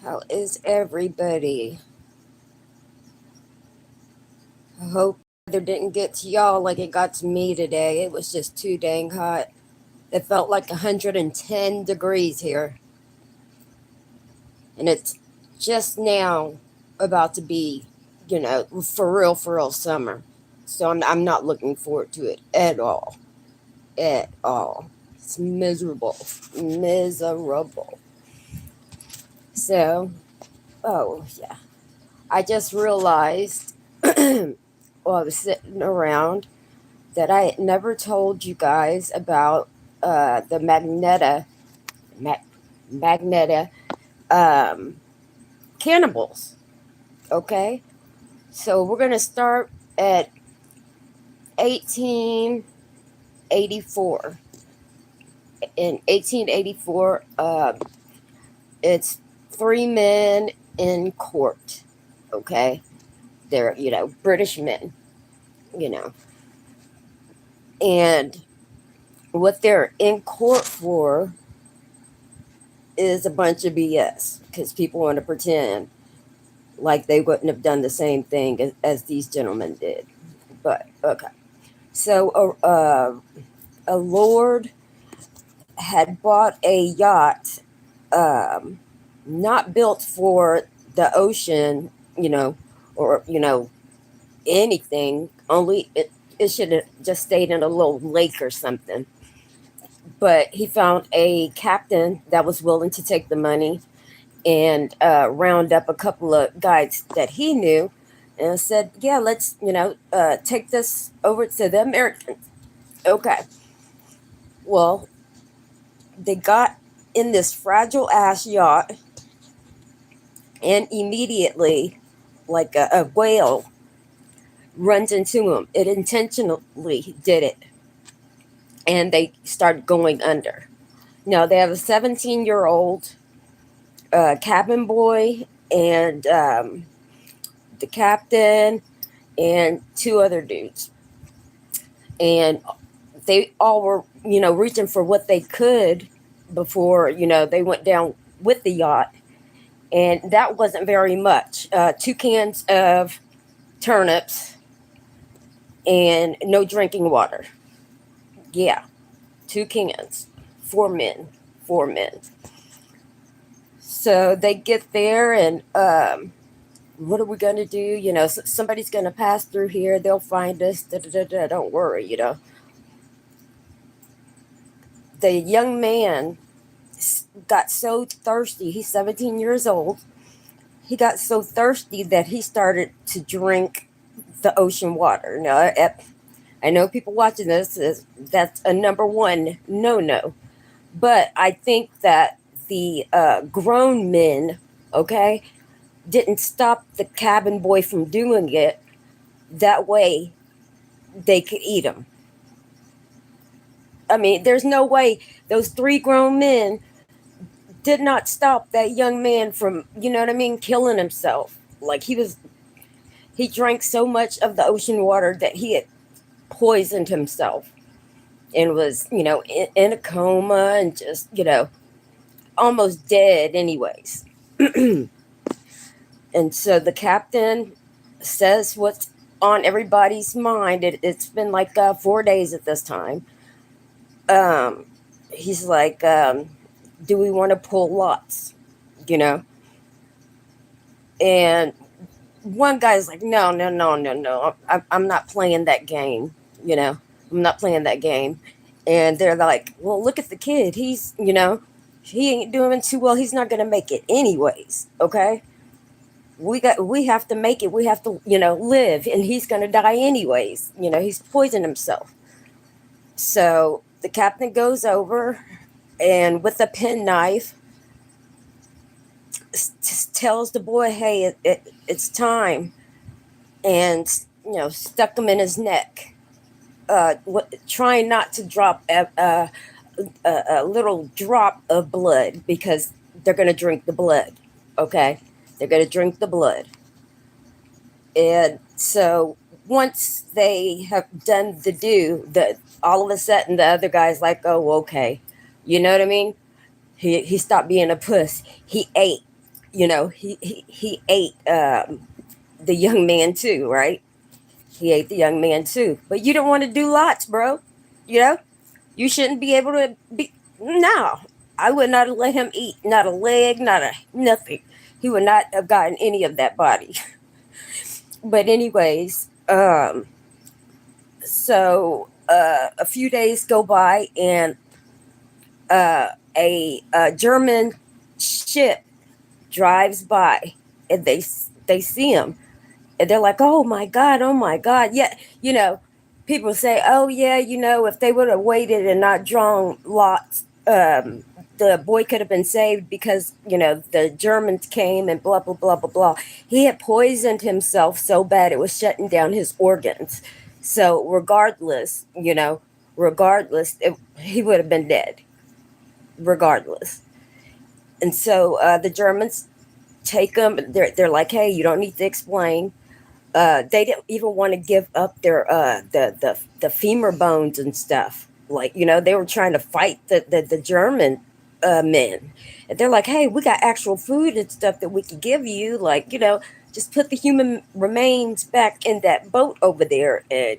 How is everybody? I hope weather didn't get to y'all like it got to me today. It was just too dang hot. It felt like 110 degrees here. And it's just now about to be, for real summer. So I'm not looking forward to it at all. At all. It's miserable. Miserable. So, oh, yeah. I just realized while I was sitting around that I had never told you guys about the Ma- Magneta um, cannibals. Okay, so we're gonna start at 1884. In 1884, it's three men in court. Okay, they're British men. You know, and what they're in court for is a bunch of BS because people want to pretend like they wouldn't have done the same thing as these gentlemen did. But okay, so a lord had bought a yacht, um, not built for the ocean, or anything. Only it should have just stayed in a little lake or something. But he found a captain that was willing to take the money and round up a couple of guys that he knew and said, yeah, let's, take this over to the Americans. Okay. Well, they got in this fragile ass yacht and immediately, like a whale runs into them. It intentionally did it. And they start going under. Now, they have a 17-year-old cabin boy and the captain and two other dudes. And they all were, reaching for what they could before, they went down with the yacht. And that wasn't very much. 2 cans of turnips and no drinking water. Yeah, 2 cans. 4 men. 4 men. So they get there and what are we going to do? Somebody's going to pass through here. They'll find us. Da, da, da, da. Don't worry. The young man got so thirsty. He's 17 years old. He got so thirsty that he started to drink the ocean water. Now, I know people watching this, that's a number one no. But I think that the grown men, okay, didn't stop the cabin boy from doing it. That way they could eat him. I mean, there's no way those three grown men did not stop that young man from, killing himself. Like he drank so much of the ocean water that he had poisoned himself and was, in a coma and just, almost dead anyways. And so the captain says what's on everybody's mind. It's been like 4 days at this time. He's like, do we want to pull lots? You know? And one guy's like, no. I'm not playing that game. I'm not playing that game. And they're like, well, look at the kid. He's, he ain't doing too well. He's not going to make it anyways. Okay. We have to make it. We have to, live, and he's going to die anyways. He's poisoned himself. So the captain goes over and with a penknife tells the boy, hey, it's time. And, stuck him in his neck, trying not to drop a little drop of blood because they're going to drink the blood. Okay. They're going to drink the blood. And so once they have done the do, all of a sudden the other guy's like, oh, okay. You know what I mean? He stopped being a puss. He ate. He ate the young man too, right? He ate the young man too. But you don't want to do lots, bro. You know, you shouldn't be able to be. No, I would not have let him eat. Not a leg, not a nothing. He would not have gotten any of that body. But anyways, so a few days go by, and a German ship drives by, and they see him, and they're like, "Oh my god, oh my god!" Yeah, people say, "Oh yeah, if they would have waited and not drawn lots, the boy could have been saved because the Germans came and blah blah blah blah blah." He had poisoned himself so bad it was shutting down his organs. So regardless, he would have been dead, regardless. And so the Germans take him. They're like, "Hey, you don't need to explain." They didn't even want to give up their the femur bones and stuff. Like they were trying to fight the German men, and they're like, "Hey, we got actual food and stuff that we could give you. Like just put the human remains back in that boat over there and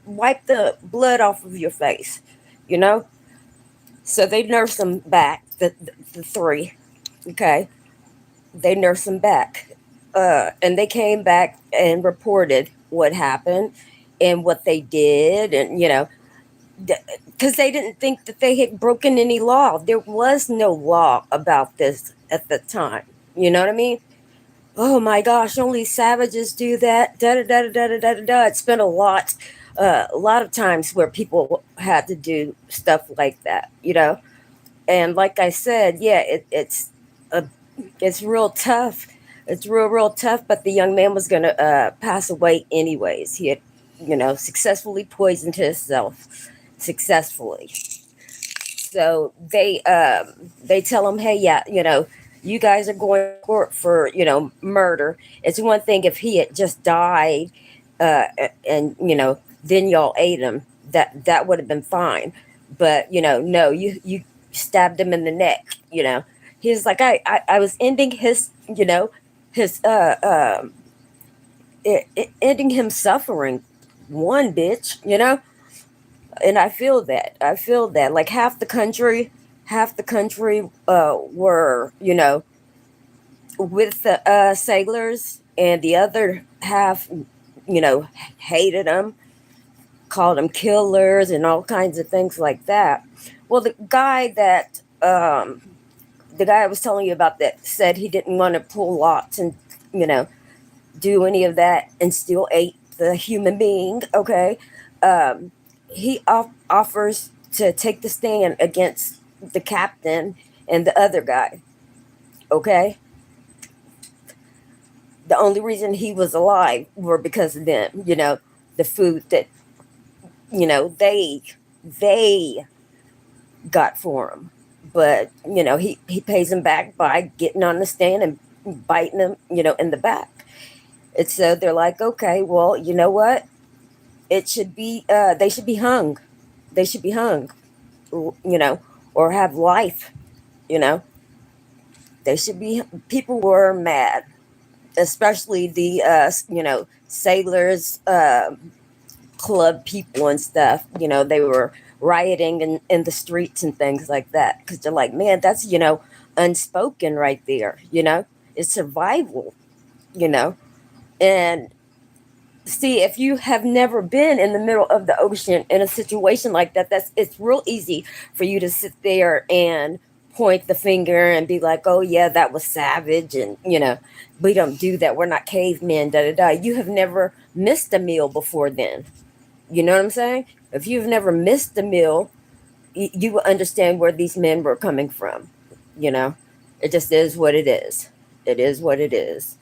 wipe the blood off of your face." You know. So they nurse them back. The three, okay. They nurse them back, and they came back and reported what happened and what they did, and because they didn't think that they had broken any law. There was no law about this at the time. You know what I mean? Oh my gosh, only savages do that. Da da da da da da da da. It's been a lot of times where people had to do stuff like that. And like I said, yeah, a it's real tough. It's real tough. But the young man was gonna pass away anyways. He had, successfully poisoned himself, successfully. So they tell him, hey, yeah, you guys are going to court for murder. It's one thing if he had just died, and then y'all ate him. That would have been fine. But no, you stabbed him in the neck. He's like, I was ending his ending him suffering, one bitch. And I feel that like half the country were with the sailors, and the other half hated them, called them killers and all kinds of things like that. Well, the guy I was telling you about that said he didn't want to pull lots and you know do any of that, and still ate the human being. Okay. He offers to take the stand against the captain and the other guy. Okay. The only reason he was alive were because of them. The food that they got for him. But he pays him back by getting on the stand and biting him in the back. And so they're like, okay, well, you know what? It should be they should be hung. They should be hung. Or have life. You know, they should be. People were mad, especially the sailors, club people and stuff. They were rioting in the streets and things like that, because they're like, man, that's unspoken right there. It's survival. You know, and see, if you have never been in the middle of the ocean in a situation like that, it's real easy for you to sit there and point the finger and be like, oh yeah, that was savage, and we don't do that, we're not cavemen, da da da. You have never missed a meal before then. You know what I'm saying? If you've never missed a meal, you will understand where these men were coming from. It just is what it is. It is what it is.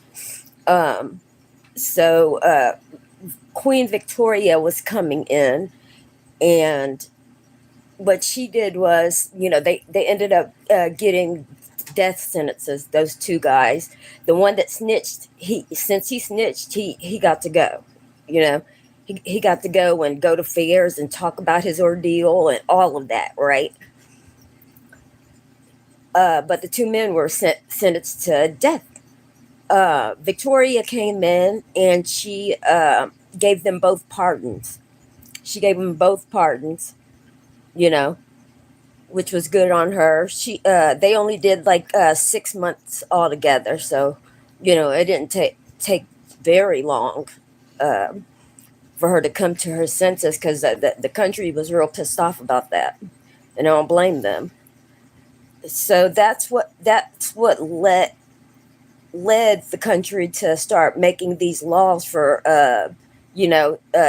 Um so Queen Victoria was coming in, and what she did was, they ended up getting death sentences. Those two guys, the one that snitched, since he snitched, he got to go. You know, he got to go and go to fairs and talk about his ordeal and all of that, right? but the two men were sentenced to death. Victoria came in and she gave them both pardons. She gave them both pardons, you know, which was good on her. They only did like 6 months altogether, so it didn't take very long for her to come to her senses, because the country was real pissed off about that, and I don't blame them. So that's what led the country to start making these laws for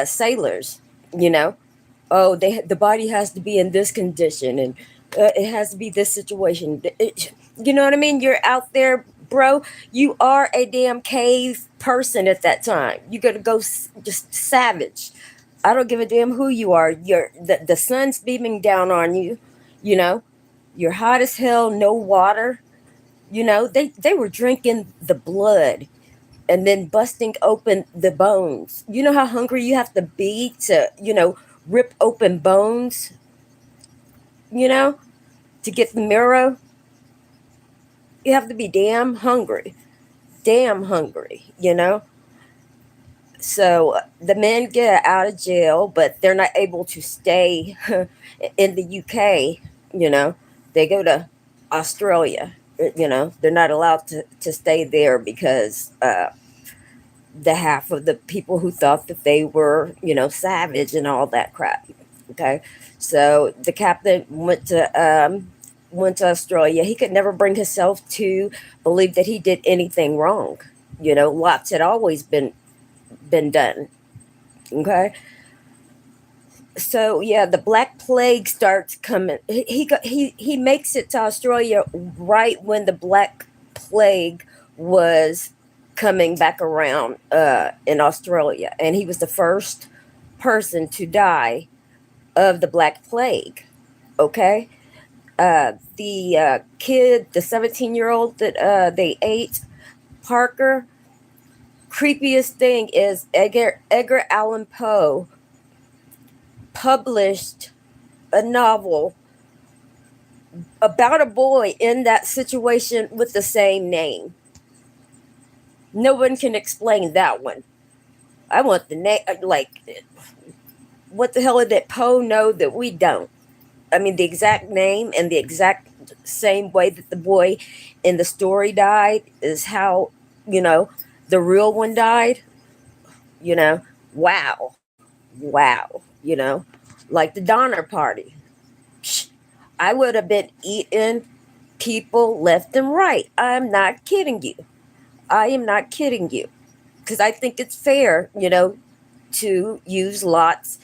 sailors. You know, oh, the body has to be in this condition, and it has to be this situation. You know what I mean? You're out there, bro. You are a damn cave person at that time. You gotta go just savage. I don't give a damn who you are. The sun's beaming down on you. You know, you're hot as hell. No water. They were drinking the blood and then busting open the bones. You know how hungry you have to be to rip open bones, you know, to get the marrow? You have to be damn hungry. So the men get out of jail, but they're not able to stay in the UK. They go to Australia. They're not allowed to stay there because the half of the people who thought that they were, savage and all that crap. Okay, so the captain went to Australia. He could never bring himself to believe that he did anything wrong. Lots had always been done. Okay, so yeah, the Black Plague starts coming. He makes it to Australia right when the Black Plague was coming back around in Australia, and he was the first person to die of the Black Plague. Okay, the kid, the 17-year-old that they ate, Parker. Creepiest thing is Edgar Allan Poe published a novel about a boy in that situation with the same name. No one can explain that one. I want the name. Like, what the hell did Poe know that we don't? I mean, the exact name and the exact same way that the boy in the story died is how, the real one died. Wow. Wow. Like the Donner Party. I would have been eating people left and right. I'm not kidding you. I am not kidding you. Because I think it's fair, to use lots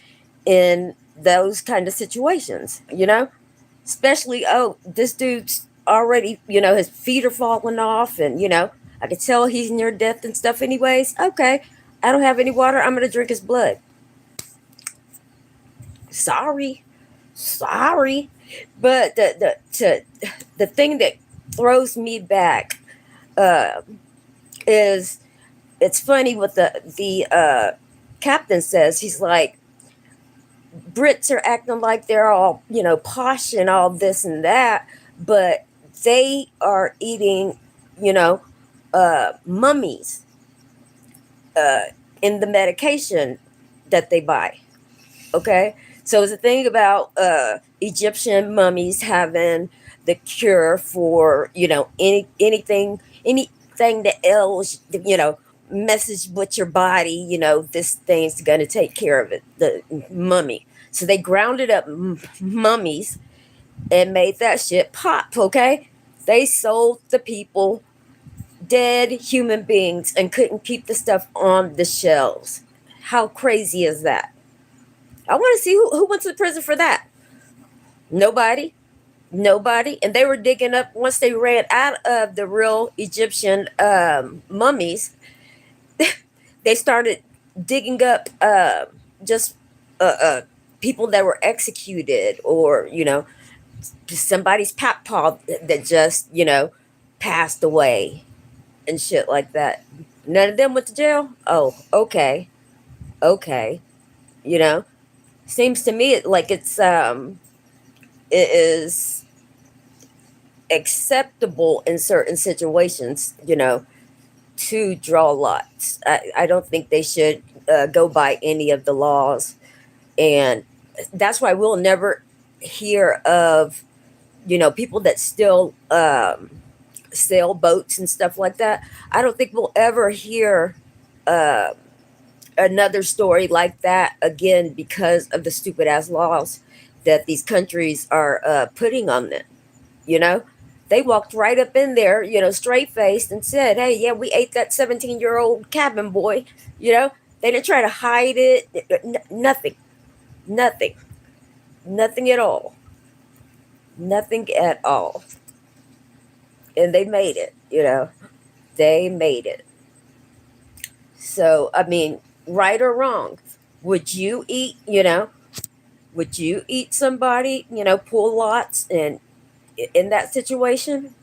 in those kind of situations. Especially, oh, this dude's already, his feet are falling off, and, I could tell he's near death and stuff anyways. Okay, I don't have any water. I'm going to drink his blood. Sorry. But the thing that throws me back is, it's funny what the captain says. He's like, Brits are acting like they're all, posh and all this and that, but they are eating, mummies in the medication that they buy. Okay, so it's a thing about Egyptian mummies having the cure for anything that ails, messes with your body. This thing's gonna take care of it. The mummy. So they grounded up mummies and made that shit pop. Okay, they sold the people dead human beings and couldn't keep the stuff on the shelves. How crazy is that? I want to see who went to prison for that. Nobody. And they were digging up, once they ran out of the real Egyptian mummies, they started digging up just people that were executed, or somebody's paw that just passed away and shit like that. None of them went to jail. Oh, okay. you know Seems to me like it is acceptable in certain situations, to draw lots. I don't think they should go by any of the laws. And that's why we'll never hear of, people that still sail boats and stuff like that. I don't think we'll ever hear uh, another story like that again because of the stupid ass laws that these countries are putting on them. You know, they walked right up in there, straight faced and said, "Hey, yeah, we ate that 17-year-old cabin boy." You know, they didn't try to hide it. Nothing, nothing, nothing at all, nothing at all. And they made it. They made it. So I mean, right or wrong, would you eat? Would you eat somebody? Pull lots and in that situation?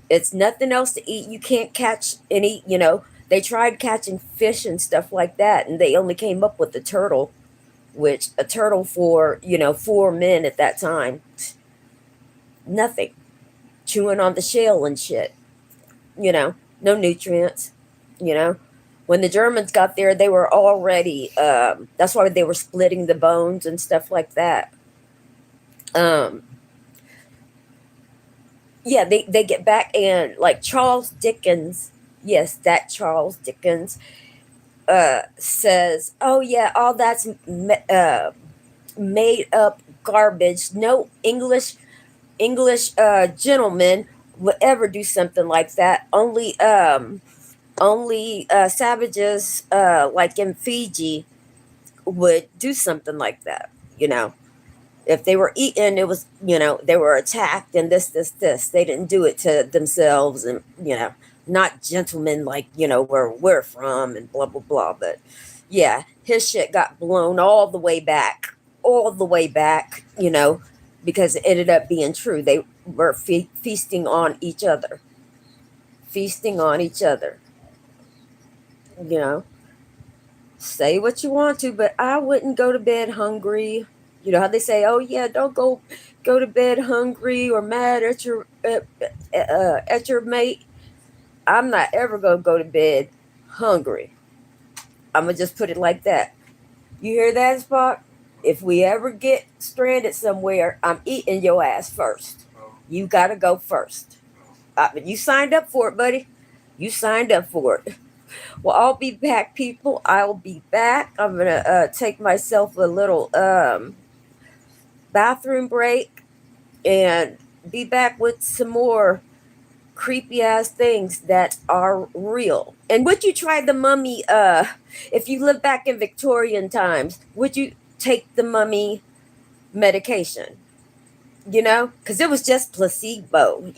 It's nothing else to eat. You can't catch any, they tried catching fish and stuff like that, and they only came up with the turtle, which a turtle for, 4 men at that time, nothing. Chewing on the shell and shit, no nutrients, you know. When the Germans got there, they were already, that's why they were splitting the bones and stuff like that. Um, yeah, they get back and like Charles Dickens, yes, that Charles Dickens says, "Oh yeah, all that's made up garbage. No English gentleman would ever do something like that. Only savages like in Fiji would do something like that. You know, if they were eaten, it was, they were attacked and this. They didn't do it to themselves, and not gentlemen like where we're from and blah blah blah. But yeah, his shit got blown all the way back. Because it ended up being true. They were feasting on each other, feasting on each other. You know, say what you want to, but I wouldn't go to bed hungry. You know how they say, "Oh yeah, don't go to bed hungry or mad at your mate." I'm not ever gonna go to bed hungry. I'm gonna just put it like that. You hear that, Spock? If we ever get stranded somewhere, I'm eating your ass first. You gotta go first. You signed up for it, buddy. You signed up for it. Well, I'll be back, people. I'll be back. I'm gonna take myself a little bathroom break and be back with some more creepy ass things that are real. And would you try the mummy? If you live back in Victorian times, would you take the mummy medication? Because it was just placebo.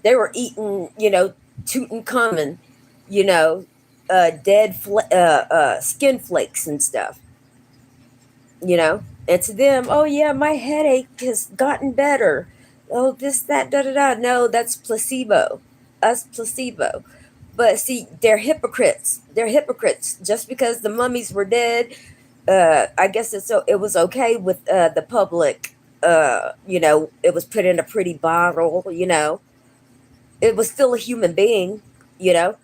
They were eating, Tutankhamun, you know, dead skin flakes and stuff. And to them, oh yeah, my headache has gotten better. Oh, this, that, da da da. No, that's placebo. Us placebo. But see, they're hypocrites. They're hypocrites. Just because the mummies were dead, I guess it was okay with the public. It was put in a pretty bottle. It was still a human being. You know,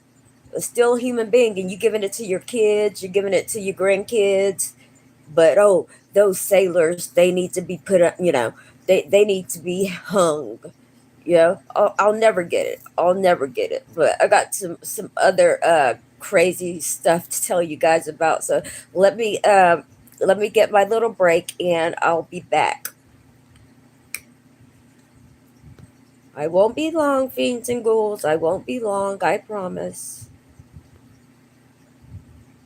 it was still a human being, and you giving it to your kids, you're giving it to your grandkids. But oh, those sailors, they need to be put up. They need to be hung. I'll never get it. I'll never get it. But I got some other crazy stuff to tell you guys about. So let me get my little break, and I'll be back. I won't be long, fiends and ghouls. I won't be long. I promise.